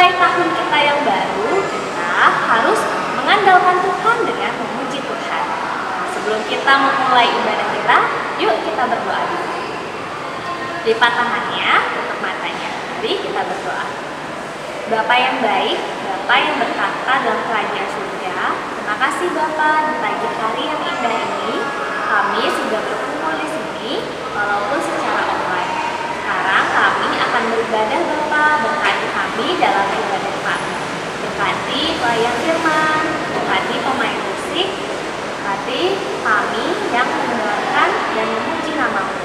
memulai tahun kita yang baru, kita harus mengandalkan Tuhan dengan memuji Tuhan. Nah, sebelum kita memulai ibadah kita, yuk kita berdoa dulu. Lipat tangannya, tutup matanya. Mari kita berdoa. Bapa yang baik, Bapa yang berkata dalam kerajaan surga, terima kasih Bapa, di pagi hari yang indah ini kami sudah berkumpul di sini walaupun secara online. Sekarang kami akan beribadah Bapa, berkati kami dalam ibadah kami. Berkati pelayan firman, berkati pemain musik, berkati kami yang mendengarkan dan memuji nama-Mu.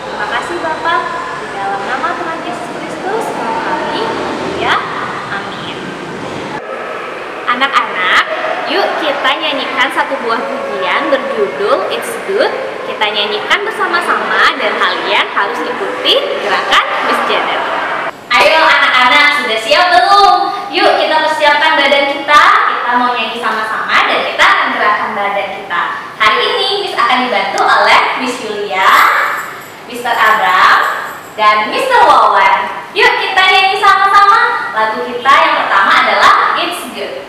Terima kasih Bapa, di dalam nama Tuhan Yesus Kristus kami, ya, amin. Anak-anak, yuk kita nyanyikan satu buah pujian berjudul It's Good. Kita nyanyikan bersama-sama dan kalian harus ikuti gerakan Miss Janet. Ayo anak-anak, sudah siap belum? Yuk kita persiapkan badan kita. Kita mau nyanyi sama-sama dan kita akan gerakan badan kita. Hari ini Miss akan dibantu oleh Miss Yulia, Mr. Abraham, dan Mr. Wawan. Yuk kita nyanyi sama-sama. Lagu kita yang pertama adalah It's Good.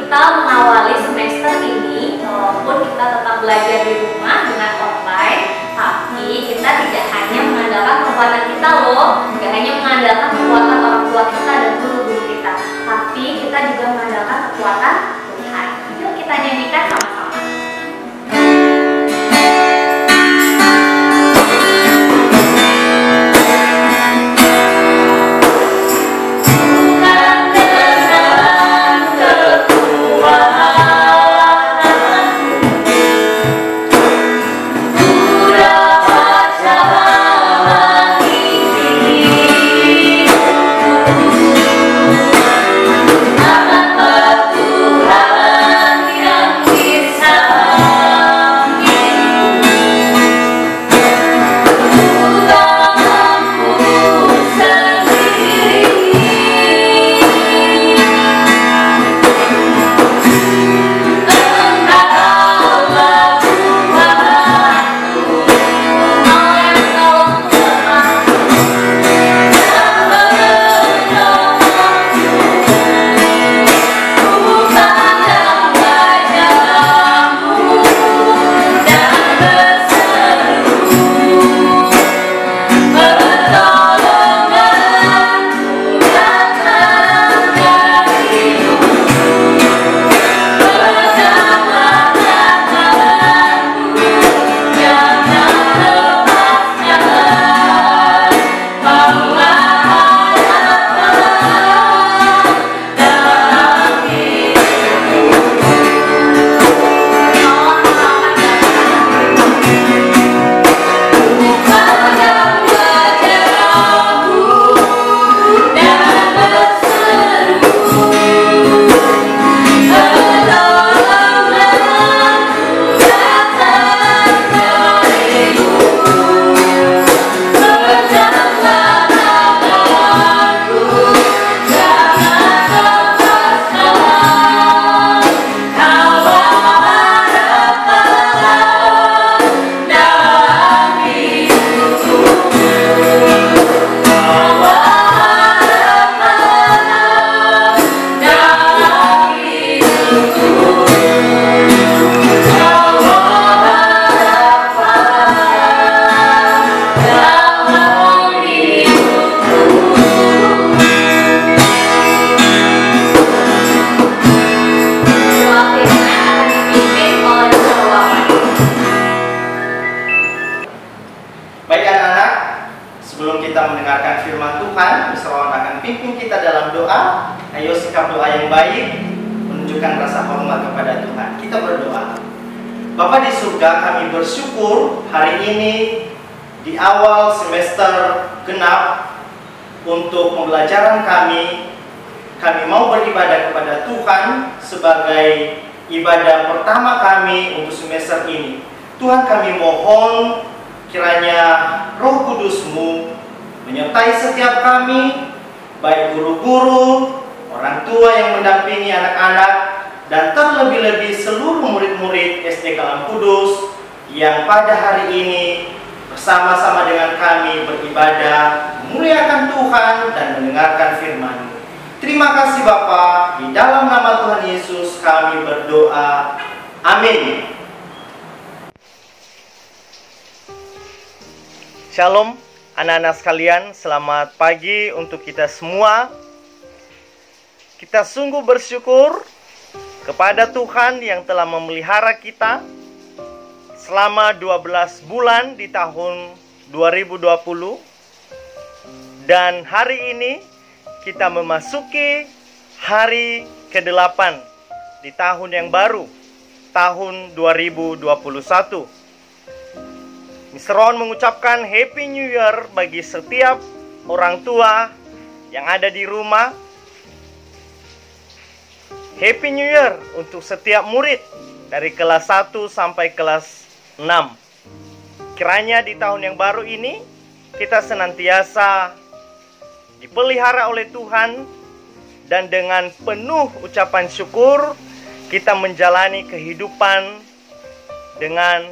Kita mengawali semester ini, walaupun kita tetap belajar di rumah dengan online, tapi kita tidak hanya mengandalkan kekuatan kita loh, tidak hanya mengandalkan kekuatan orang tua kita dan guru-guru kita, tapi kita juga mengandalkan kekuatan Tuhan. Yuk kita nyanyikan sama-sama. Tuhan yang Sebelum kita mendengarkan firman Tuhan, Mr. Ron akan pimpin kita dalam doa. Ayo sikap doa yang baik, menunjukkan rasa hormat kepada Tuhan. Kita berdoa. Bapa di surga, kami bersyukur hari ini di awal semester genap untuk pembelajaran kami. Kami mau beribadah kepada Tuhan sebagai ibadah pertama kami untuk semester ini. Tuhan, kami mohon kiranya Roh Kudus-Mu menyertai setiap kami, baik guru-guru, orang tua yang mendampingi anak-anak, dan terlebih-lebih seluruh murid-murid SD Kalam Kudus yang pada hari ini bersama-sama dengan kami beribadah, memuliakan Tuhan dan mendengarkan firman-Mu. Terima kasih Bapa, di dalam nama Tuhan Yesus kami berdoa. Amin. Shalom anak-anak sekalian, selamat pagi untuk kita semua. Kita sungguh bersyukur kepada Tuhan yang telah memelihara kita selama 12 bulan di tahun 2020. Dan hari ini kita memasuki hari ke-8 di tahun yang baru, tahun 2021. Mr. Ron mengucapkan Happy New Year bagi setiap orang tua yang ada di rumah. Happy New Year untuk setiap murid dari kelas 1 sampai kelas 6. Kiranya di tahun yang baru ini kita senantiasa dipelihara oleh Tuhan, dan dengan penuh ucapan syukur kita menjalani kehidupan dengan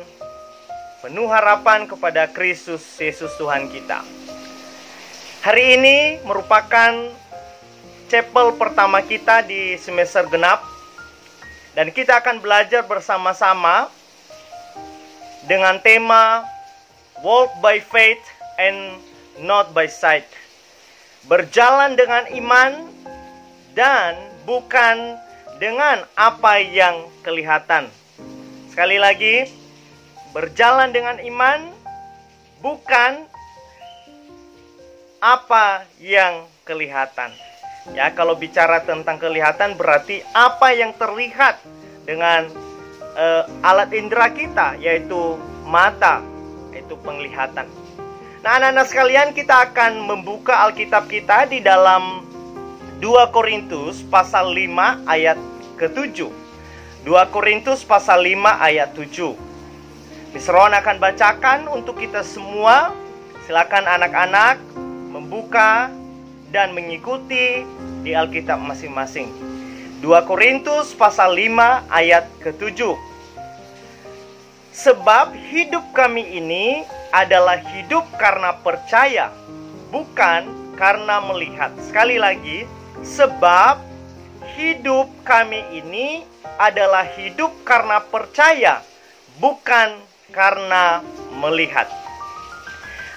penuh harapan kepada Kristus Yesus Tuhan kita. Hari ini merupakan chapel pertama kita di semester genap, dan kita akan belajar bersama-sama dengan tema Walk by Faith and Not by Sight. Berjalan dengan iman dan bukan dengan apa yang kelihatan. Sekali lagi, berjalan dengan iman, bukan apa yang kelihatan. Ya, kalau bicara tentang kelihatan berarti apa yang terlihat dengan alat indera kita, yaitu mata, yaitu penglihatan. Nah, anak-anak sekalian, kita akan membuka Alkitab kita di dalam 2 Korintus pasal 5 ayat ke-7. 2 Korintus pasal 5 ayat 7. Mr. Ron akan bacakan untuk kita semua. Silakan anak-anak membuka dan mengikuti di Alkitab masing-masing. 2 Korintus pasal 5 ayat ke-7. Sebab hidup kami ini adalah hidup karena percaya, bukan karena melihat. Sekali lagi, sebab hidup kami ini adalah hidup karena percaya, bukan karena melihat.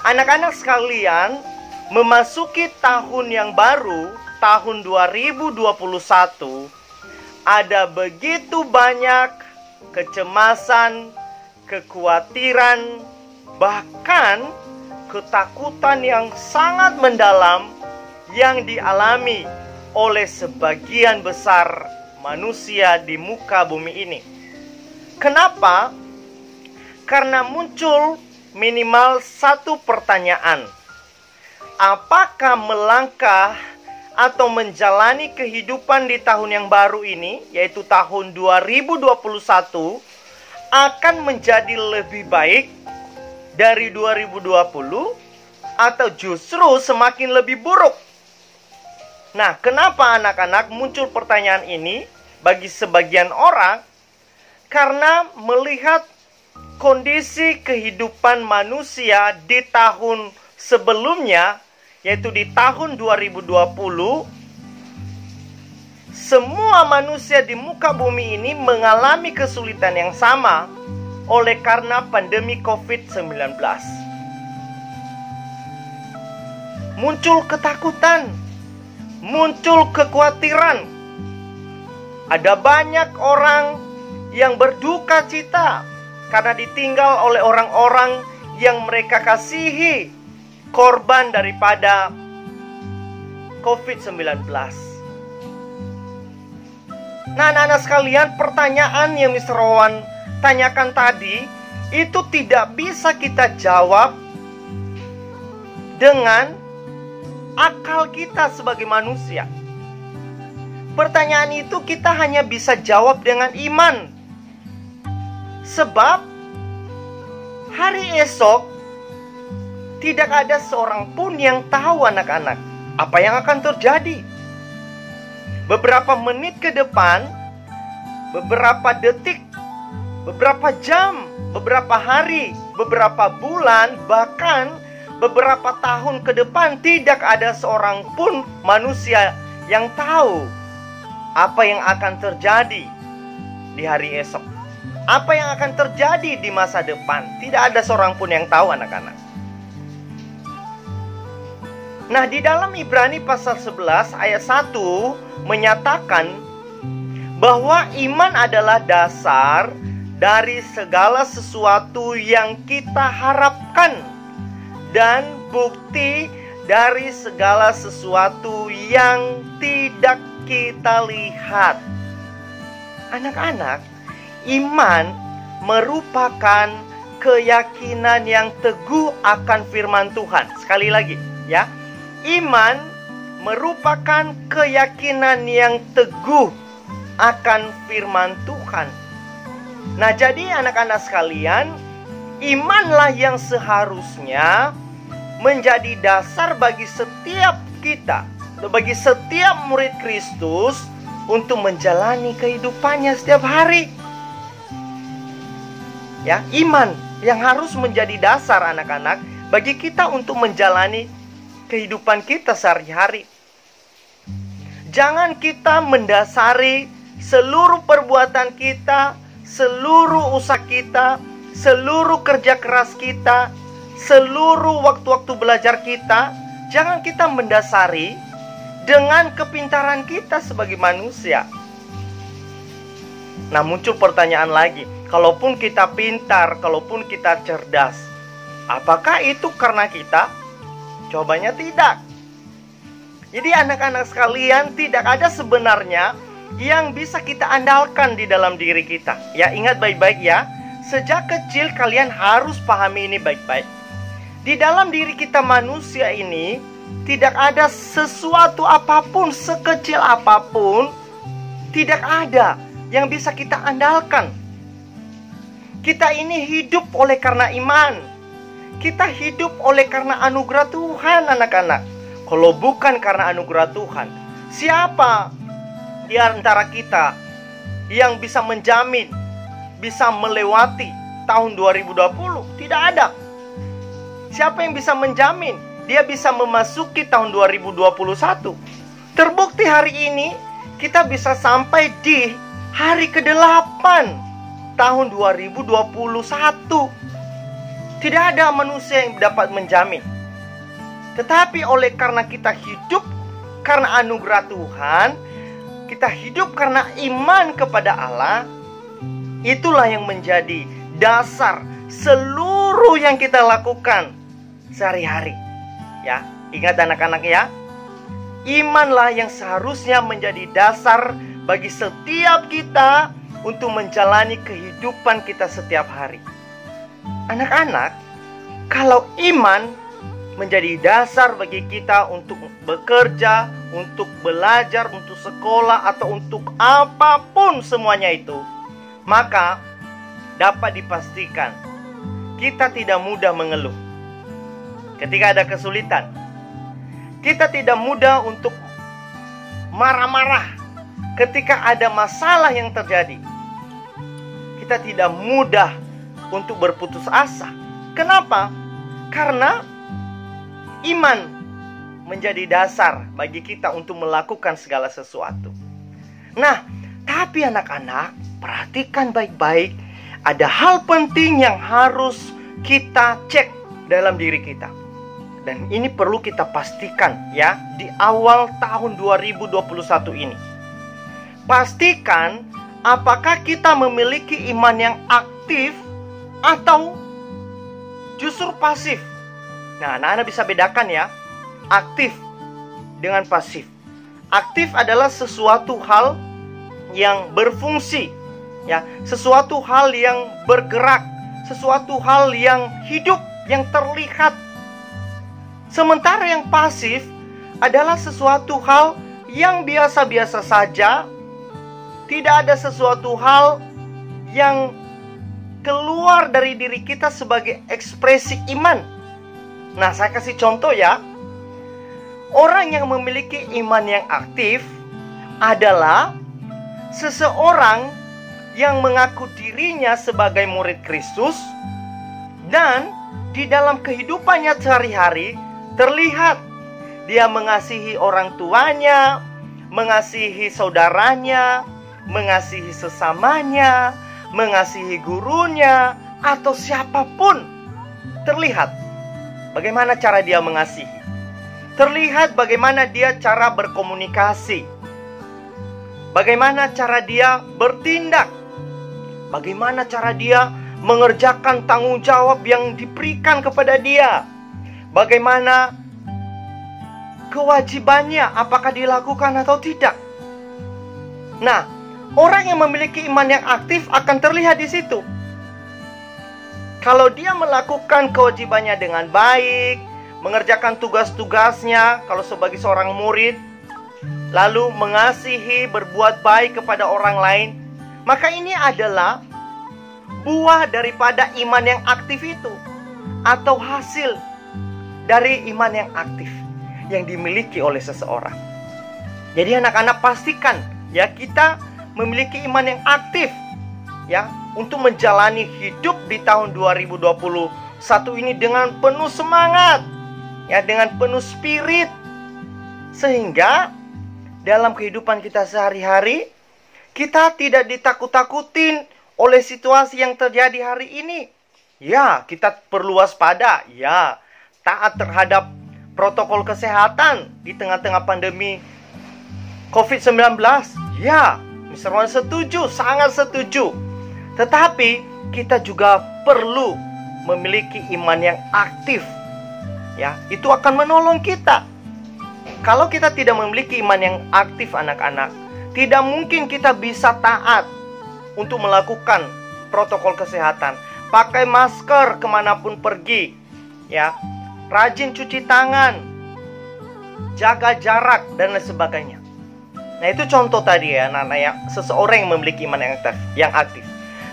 Anak-anak sekalian, memasuki tahun yang baru, tahun 2021, ada begitu banyak kecemasan, kekhawatiran, bahkan ketakutan yang sangat mendalam yang dialami oleh sebagian besar manusia di muka bumi ini. Kenapa? Karena muncul minimal satu pertanyaan. Apakah melangkah atau menjalani kehidupan di tahun yang baru ini, yaitu tahun 2021, akan menjadi lebih baik dari 2020 atau justru semakin lebih buruk? Nah, kenapa anak-anak muncul pertanyaan ini bagi sebagian orang? Karena melihat kondisi kehidupan manusia di tahun sebelumnya, yaitu di tahun 2020, semua manusia di muka bumi ini mengalami kesulitan yang sama oleh karena pandemi COVID-19. Muncul ketakutan, muncul kekhawatiran. Ada banyak orang yang berduka cita karena ditinggal oleh orang-orang yang mereka kasihi korban daripada COVID-19. Nah, anak-anak sekalian, pertanyaan yang Mr. Rowan tanyakan tadi itu tidak bisa kita jawab dengan akal kita sebagai manusia. Pertanyaan itu kita hanya bisa jawab dengan iman. Sebab hari esok tidak ada seorang pun yang tahu, anak-anak, apa yang akan terjadi. Beberapa menit ke depan, beberapa detik, beberapa jam, beberapa hari, beberapa bulan, bahkan beberapa tahun ke depan, tidak ada seorang pun manusia yang tahu apa yang akan terjadi di hari esok. Apa yang akan terjadi di masa depan, tidak ada seorang pun yang tahu, anak-anak. Nah, di dalam Ibrani pasal 11 ayat 1 menyatakan bahwa iman adalah dasar dari segala sesuatu yang kita harapkan dan bukti dari segala sesuatu yang tidak kita lihat. Anak-anak, iman merupakan keyakinan yang teguh akan firman Tuhan. Sekali lagi, ya. Iman merupakan keyakinan yang teguh akan firman Tuhan. Nah, jadi anak-anak sekalian, imanlah yang seharusnya menjadi dasar bagi setiap kita, bagi setiap murid Kristus untuk menjalani kehidupannya setiap hari. Ya, iman yang harus menjadi dasar, anak-anak, bagi kita untuk menjalani kehidupan kita sehari-hari. Jangan kita mendasari seluruh perbuatan kita, seluruh usaha kita, seluruh kerja keras kita, seluruh waktu-waktu belajar kita. Jangan kita mendasari dengan kepintaran kita sebagai manusia. Nah, muncul pertanyaan lagi. Kalaupun kita pintar, kalaupun kita cerdas, apakah itu karena kita? Jawabannya tidak. Jadi anak-anak sekalian, tidak ada sebenarnya yang bisa kita andalkan di dalam diri kita. Ya, ingat baik-baik ya. Sejak kecil kalian harus pahami ini baik-baik. Di dalam diri kita manusia ini tidak ada sesuatu apapun, sekecil apapun, tidak ada yang bisa kita andalkan. Kita ini hidup oleh karena iman. Kita hidup oleh karena anugerah Tuhan, anak-anak. Kalau bukan karena anugerah Tuhan, siapa di antara kita yang bisa menjamin, bisa melewati tahun 2020? Tidak ada. Siapa yang bisa menjamin dia bisa memasuki tahun 2021? Terbukti hari ini kita bisa sampai di hari ke-8 tahun 2021. Tidak ada manusia yang dapat menjamin. Tetapi oleh karena kita hidup karena anugerah Tuhan, kita hidup karena iman kepada Allah, itulah yang menjadi dasar seluruh yang kita lakukan sehari-hari. Ya, ingat anak-anak ya. Imanlah yang seharusnya menjadi dasar bagi setiap kita untuk menjalani kehidupan kita setiap hari. Anak-anak, kalau iman menjadi dasar bagi kita untuk bekerja, untuk belajar, untuk sekolah, atau untuk apapun semuanya itu, maka dapat dipastikan kita tidak mudah mengeluh ketika ada kesulitan. Kita tidak mudah untuk marah-marah ketika ada masalah yang terjadi. Kita tidak mudah untuk berputus asa. Kenapa? Karena iman menjadi dasar bagi kita untuk melakukan segala sesuatu. Nah, tapi anak-anak, perhatikan baik-baik. Ada hal penting yang harus kita cek dalam diri kita. Dan ini perlu kita pastikan ya, di awal tahun 2021 ini. Pastikan apakah kita memiliki iman yang aktif atau justru pasif. Nah, anak-anak bisa bedakan ya, aktif dengan pasif. Aktif adalah sesuatu hal yang berfungsi, ya, sesuatu hal yang bergerak, sesuatu hal yang hidup, yang terlihat. Sementara yang pasif adalah sesuatu hal yang biasa-biasa saja, tidak ada sesuatu hal yang keluar dari diri kita sebagai ekspresi iman. Nah, saya kasih contoh ya. Orang yang memiliki iman yang aktif adalah seseorang yang mengaku dirinya sebagai murid Kristus, dan di dalam kehidupannya sehari-hari terlihat dia mengasihi orang tuanya, mengasihi saudaranya, mengasihi sesamanya, mengasihi gurunya, atau siapapun. Terlihat bagaimana cara dia mengasihi. Terlihat bagaimana dia cara berkomunikasi. Bagaimana cara dia bertindak. Bagaimana cara dia mengerjakan tanggung jawab yang diberikan kepada dia. Bagaimana kewajibannya, apakah dilakukan atau tidak. Nah, orang yang memiliki iman yang aktif akan terlihat di situ. Kalau dia melakukan kewajibannya dengan baik, mengerjakan tugas-tugasnya kalau sebagai seorang murid, lalu mengasihi, berbuat baik kepada orang lain, maka ini adalah buah daripada iman yang aktif itu, atau hasil dari iman yang aktif yang dimiliki oleh seseorang. Jadi anak-anak, pastikan ya, kita memiliki iman yang aktif ya, untuk menjalani hidup di tahun 2021 ini dengan penuh semangat ya, dengan penuh spirit, sehingga dalam kehidupan kita sehari-hari kita tidak ditakut-takutin oleh situasi yang terjadi hari ini. Ya, kita perlu waspada, ya, taat terhadap protokol kesehatan di tengah-tengah pandemi COVID-19. Ya, Mr. Wan setuju, sangat setuju. Tetapi kita juga perlu memiliki iman yang aktif. Ya, itu akan menolong kita. Kalau kita tidak memiliki iman yang aktif, anak-anak, tidak mungkin kita bisa taat untuk melakukan protokol kesehatan. Pakai masker kemanapun pergi, ya, rajin cuci tangan, jaga jarak, dan lain sebagainya. Nah, itu contoh tadi ya, anak-anak, ya, seseorang yang memiliki iman yang aktif.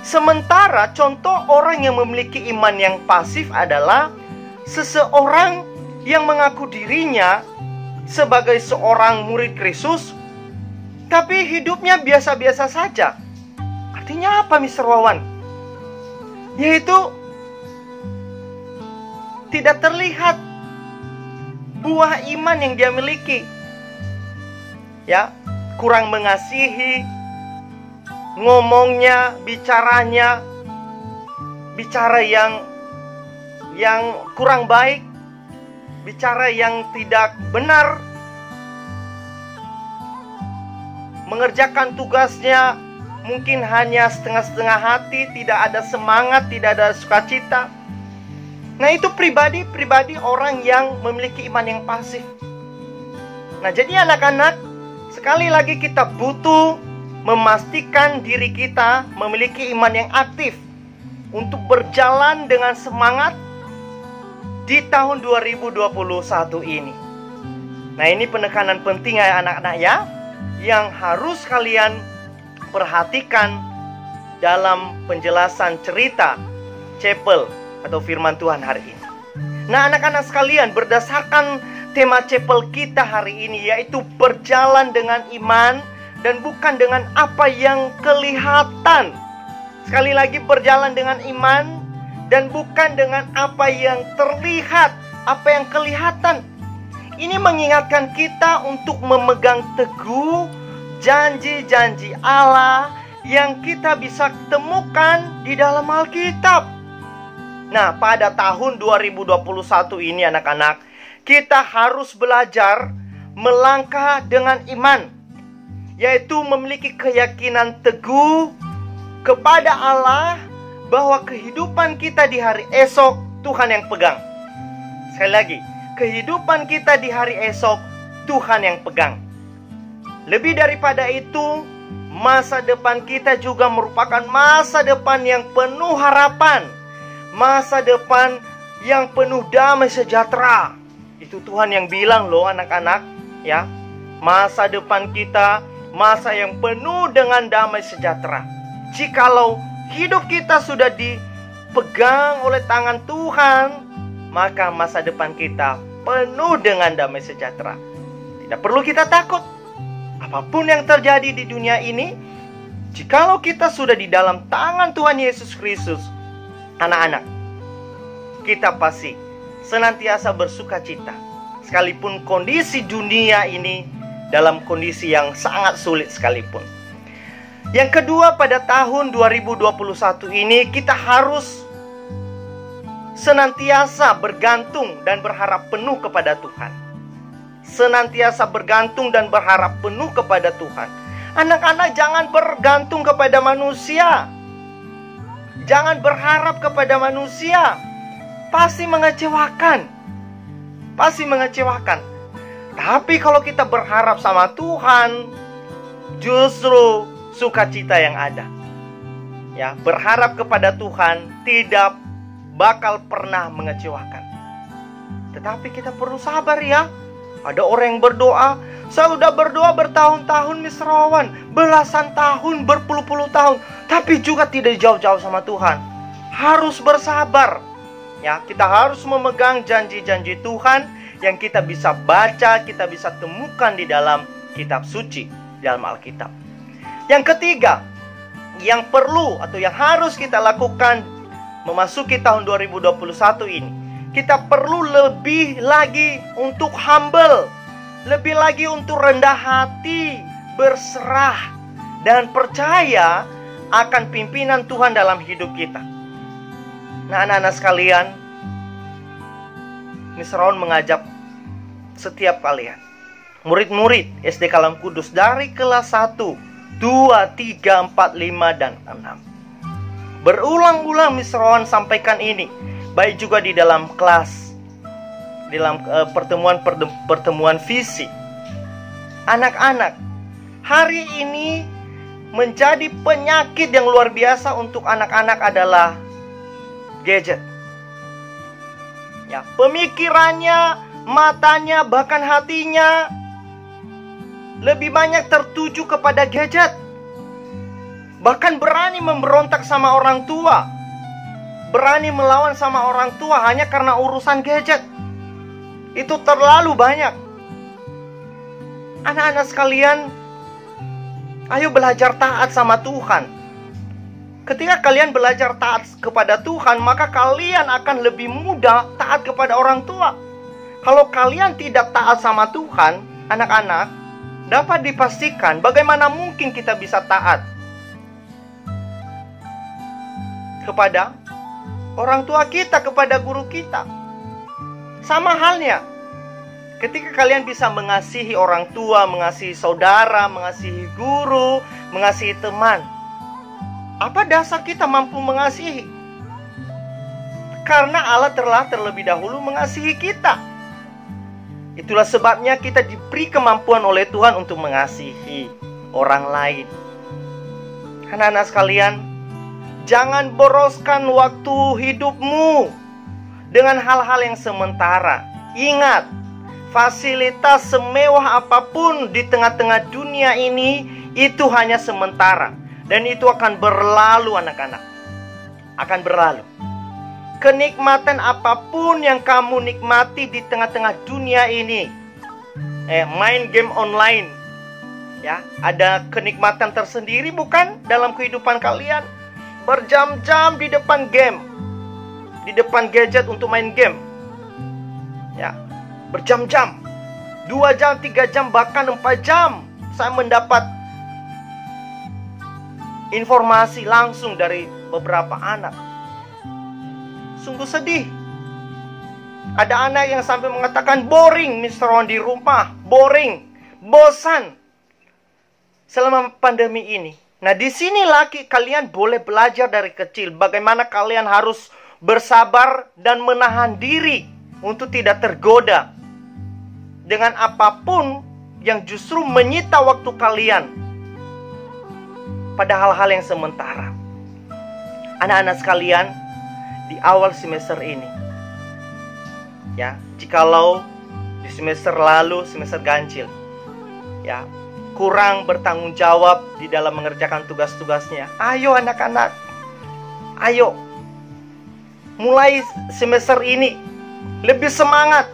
Sementara contoh orang yang memiliki iman yang pasif adalah seseorang yang mengaku dirinya sebagai seorang murid Kristus, tapi hidupnya biasa-biasa saja. Artinya apa, Mr. Wawan? Yaitu tidak terlihat buah iman yang dia miliki. Ya, kurang mengasihi, ngomongnya, bicaranya, bicara yang kurang baik, bicara yang tidak benar, mengerjakan tugasnya mungkin hanya setengah-setengah hati, tidak ada semangat, tidak ada sukacita. Nah, itu pribadi orang yang memiliki iman yang pasif. Nah, jadi anak-anak, sekali lagi kita butuh memastikan diri kita memiliki iman yang aktif untuk berjalan dengan semangat di tahun 2021 ini. Nah, ini penekanan penting ya anak-anak ya, yang harus kalian perhatikan dalam penjelasan cerita Chapel atau firman Tuhan hari ini. Nah, anak-anak sekalian, berdasarkan tema Chapel kita hari ini, yaitu berjalan dengan iman dan bukan dengan apa yang kelihatan. Sekali lagi, berjalan dengan iman dan bukan dengan apa yang terlihat, apa yang kelihatan. Ini mengingatkan kita untuk memegang teguh janji-janji Allah yang kita bisa temukan di dalam Alkitab. Nah, pada tahun 2021 ini anak-anak, kita harus belajar melangkah dengan iman, yaitu memiliki keyakinan teguh kepada Allah bahwa kehidupan kita di hari esok Tuhan yang pegang. Sekali lagi, kehidupan kita di hari esok Tuhan yang pegang. Lebih daripada itu, masa depan kita juga merupakan masa depan yang penuh harapan. Masa depan yang penuh damai sejahtera. Itu Tuhan yang bilang loh anak-anak, ya. Masa depan kita, masa yang penuh dengan damai sejahtera. Jikalau hidup kita sudah dipegang oleh tangan Tuhan, maka masa depan kita penuh dengan damai sejahtera. Tidak perlu kita takut. Apapun yang terjadi di dunia ini, jikalau kita sudah di dalam tangan Tuhan Yesus Kristus, anak-anak, kita pasti senantiasa bersuka cita. Sekalipun kondisi dunia ini dalam kondisi yang sangat sulit sekalipun. Yang kedua, pada tahun 2021 ini kita harus senantiasa bergantung dan berharap penuh kepada Tuhan. Senantiasa bergantung dan berharap penuh kepada Tuhan. Anak-anak, jangan bergantung kepada manusia. Jangan berharap kepada manusia. Pasti mengecewakan. Pasti mengecewakan. Tapi kalau kita berharap sama Tuhan, justru sukacita yang ada. Ya, berharap kepada Tuhan tidak bakal pernah mengecewakan. Tetapi kita perlu sabar ya. Ada orang yang berdoa, saya udah berdoa bertahun-tahun Miss Rowan, belasan tahun, berpuluh-puluh tahun, tapi juga tidak jauh-jauh sama Tuhan. Harus bersabar. Ya, kita harus memegang janji-janji Tuhan yang kita bisa baca, kita bisa temukan di dalam kitab suci, di dalam Alkitab. Yang ketiga, yang perlu atau yang harus kita lakukan memasuki tahun 2021 ini, kita perlu lebih lagi untuk humble, lebih lagi untuk rendah hati, berserah, dan percaya akan pimpinan Tuhan dalam hidup kita. Nah, anak-anak sekalian, Miss Rowan mengajak setiap kalian, murid-murid SD Kalam Kudus dari kelas 1, 2, 3, 4, 5, dan 6. Berulang-ulang Miss Rowan sampaikan ini, baik juga di dalam kelas, dalam pertemuan visi. Anak-anak, hari ini menjadi penyakit yang luar biasa untuk anak-anak adalah gadget. Ya, pemikirannya, matanya, bahkan hatinya lebih banyak tertuju kepada gadget. Bahkan berani memberontak sama orang tua, berani melawan sama orang tua hanya karena urusan gadget. Itu terlalu banyak. Anak-anak sekalian, ayo belajar taat sama Tuhan. Ketika kalian belajar taat kepada Tuhan, maka kalian akan lebih mudah taat kepada orang tua. Kalau kalian tidak taat sama Tuhan, anak-anak, dapat dipastikan bagaimana mungkin kita bisa taat kepada orang tua kita, kepada guru kita. Sama halnya, ketika kalian bisa mengasihi orang tua, mengasihi saudara, mengasihi guru, mengasihi teman, apa dasar kita mampu mengasihi? Karena Allah telah terlebih dahulu mengasihi kita. Itulah sebabnya kita diberi kemampuan oleh Tuhan untuk mengasihi orang lain. Anak-anak sekalian, jangan boroskan waktu hidupmu dengan hal-hal yang sementara. Ingat, fasilitas semewah apapun di tengah-tengah dunia ini itu hanya sementara. Dan itu akan berlalu, anak-anak. Akan berlalu. Kenikmatan apapun yang kamu nikmati di tengah-tengah dunia ini, main game online, ya, ada kenikmatan tersendiri bukan dalam kehidupan kalian? Berjam-jam di depan game, di depan gadget untuk main game, ya, berjam-jam, 2 jam, 3 jam, bahkan 4 jam. Saya mendapat informasi langsung dari beberapa anak. Sungguh sedih. Ada anak yang sampai mengatakan boring Mr. Ron di rumah, boring, bosan selama pandemi ini. Nah, disinilah kalian boleh belajar dari kecil bagaimana kalian harus bersabar dan menahan diri untuk tidak tergoda dengan apapun yang justru menyita waktu kalian pada hal-hal yang sementara. Anak-anak sekalian, di awal semester ini, ya, jikalau di semester lalu, semester ganjil, ya, kurang bertanggung jawab di dalam mengerjakan tugas-tugasnya, ayo anak-anak, ayo mulai semester ini lebih semangat.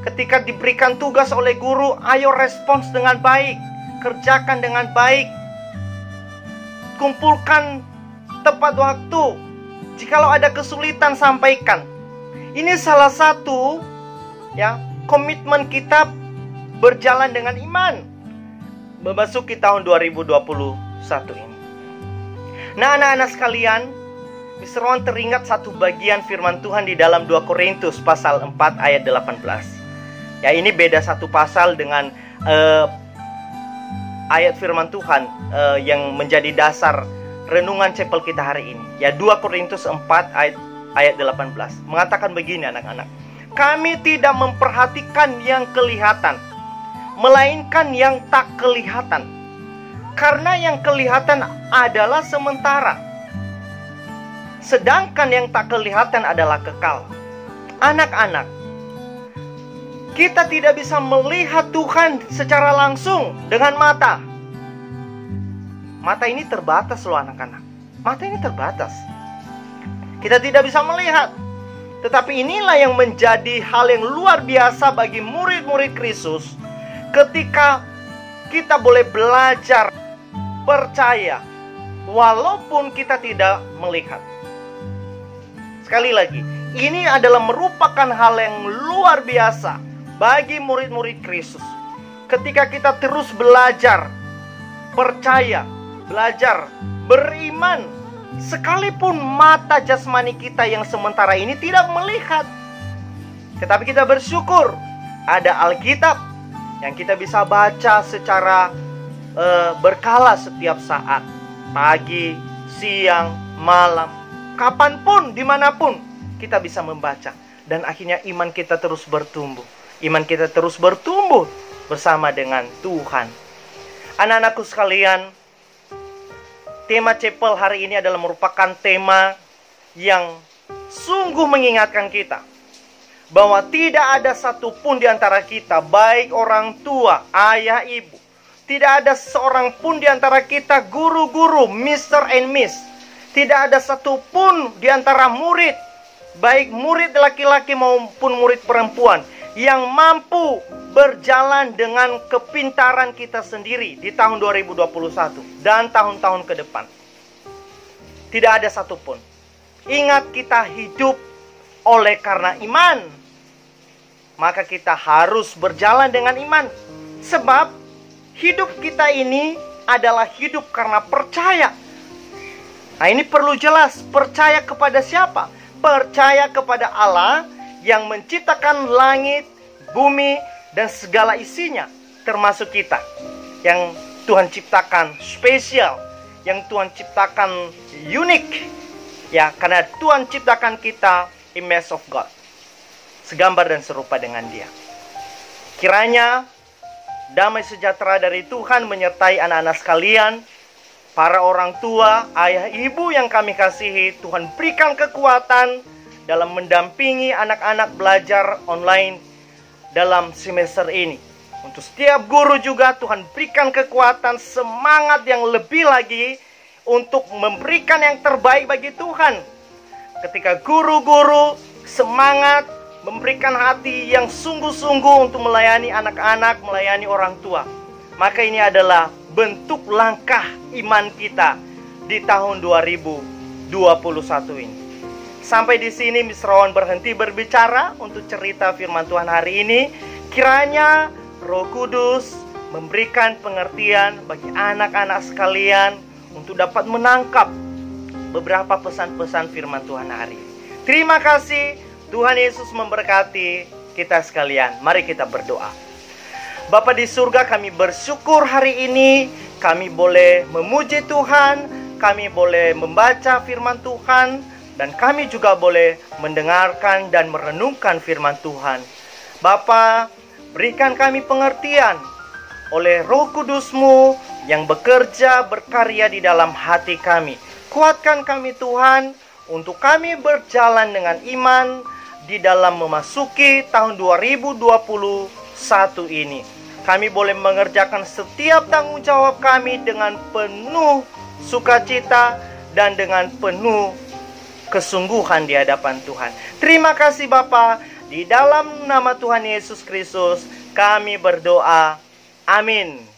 Ketika diberikan tugas oleh guru, ayo respons dengan baik, kerjakan dengan baik, kumpulkan tepat waktu. Jikalau ada kesulitan, sampaikan. Ini salah satu, ya, komitmen kita berjalan dengan iman memasuki tahun 2021 ini. Nah, anak-anak sekalian, Mr. Ron teringat satu bagian firman Tuhan di dalam 2 Korintus pasal 4 ayat 18. Ya, ini beda satu pasal dengan ayat firman Tuhan yang menjadi dasar renungan chapel kita hari ini. Ya, 2 Korintus 4 ayat 18 mengatakan begini, anak-anak. Kami tidak memperhatikan yang kelihatan, melainkan yang tak kelihatan. Karena yang kelihatan adalah sementara, sedangkan yang tak kelihatan adalah kekal. Anak-anak, kita tidak bisa melihat Tuhan secara langsung dengan mata. Mata ini terbatas loh anak-anak. Mata ini terbatas. Kita tidak bisa melihat. Tetapi inilah yang menjadi hal yang luar biasa bagi murid-murid Kristus. Ketika kita boleh belajar percaya walaupun kita tidak melihat. Sekali lagi, ini adalah merupakan hal yang luar biasa bagi murid-murid Kristus. Ketika kita terus belajar percaya, belajar beriman, sekalipun mata jasmani kita yang sementara ini tidak melihat, tetapi kita bersyukur ada Alkitab yang kita bisa baca secara berkala setiap saat, pagi, siang, malam, kapanpun, dimanapun kita bisa membaca. Dan akhirnya iman kita terus bertumbuh. Iman kita terus bertumbuh bersama dengan Tuhan. Anak-anakku sekalian, tema chapel hari ini adalah merupakan tema yang sungguh mengingatkan kita bahwa tidak ada satupun di antara kita, baik orang tua, ayah, ibu, tidak ada seorang pun di antara kita, guru-guru, Mr. and Miss, tidak ada satupun di antara murid, baik murid laki-laki maupun murid perempuan, yang mampu berjalan dengan kepintaran kita sendiri di tahun 2021 dan tahun-tahun ke depan. Tidak ada satupun. Ingat, kita hidup oleh karena iman. Maka kita harus berjalan dengan iman. Sebab hidup kita ini adalah hidup karena percaya. Nah, ini perlu jelas. Percaya kepada siapa? Percaya kepada Allah yang menciptakan langit, bumi, dan segala isinya, termasuk kita, yang Tuhan ciptakan spesial, yang Tuhan ciptakan unik, ya, karena Tuhan ciptakan kita image of God, segambar dan serupa dengan Dia. Kiranya damai sejahtera dari Tuhan menyertai anak-anak sekalian, para orang tua, ayah, ibu yang kami kasihi. Tuhan berikan kekuatan dalam mendampingi anak-anak belajar online dalam semester ini. Untuk setiap guru juga Tuhan berikan kekuatan, semangat yang lebih lagi untuk memberikan yang terbaik bagi Tuhan. Ketika guru-guru semangat memberikan hati yang sungguh-sungguh untuk melayani anak-anak, melayani orang tua, maka ini adalah bentuk langkah iman kita di tahun 2021 ini. Sampai di sini Mr. Rowan berhenti berbicara untuk cerita firman Tuhan hari ini. Kiranya Roh Kudus memberikan pengertian bagi anak-anak sekalian untuk dapat menangkap beberapa pesan-pesan firman Tuhan hari ini. Terima kasih. Tuhan Yesus memberkati kita sekalian. Mari kita berdoa. Bapa di surga, kami bersyukur hari ini kami boleh memuji Tuhan, kami boleh membaca firman Tuhan. dan kami juga boleh mendengarkan dan merenungkan firman Tuhan. Bapa, berikan kami pengertian oleh Roh Kudus-Mu yang bekerja berkarya di dalam hati kami. Kuatkan kami Tuhan untuk kami berjalan dengan iman di dalam memasuki tahun 2021 ini. Kami boleh mengerjakan setiap tanggung jawab kami dengan penuh sukacita dan dengan penuh kesungguhan di hadapan Tuhan. Terima kasih Bapa, di dalam nama Tuhan Yesus Kristus kami berdoa. Amin.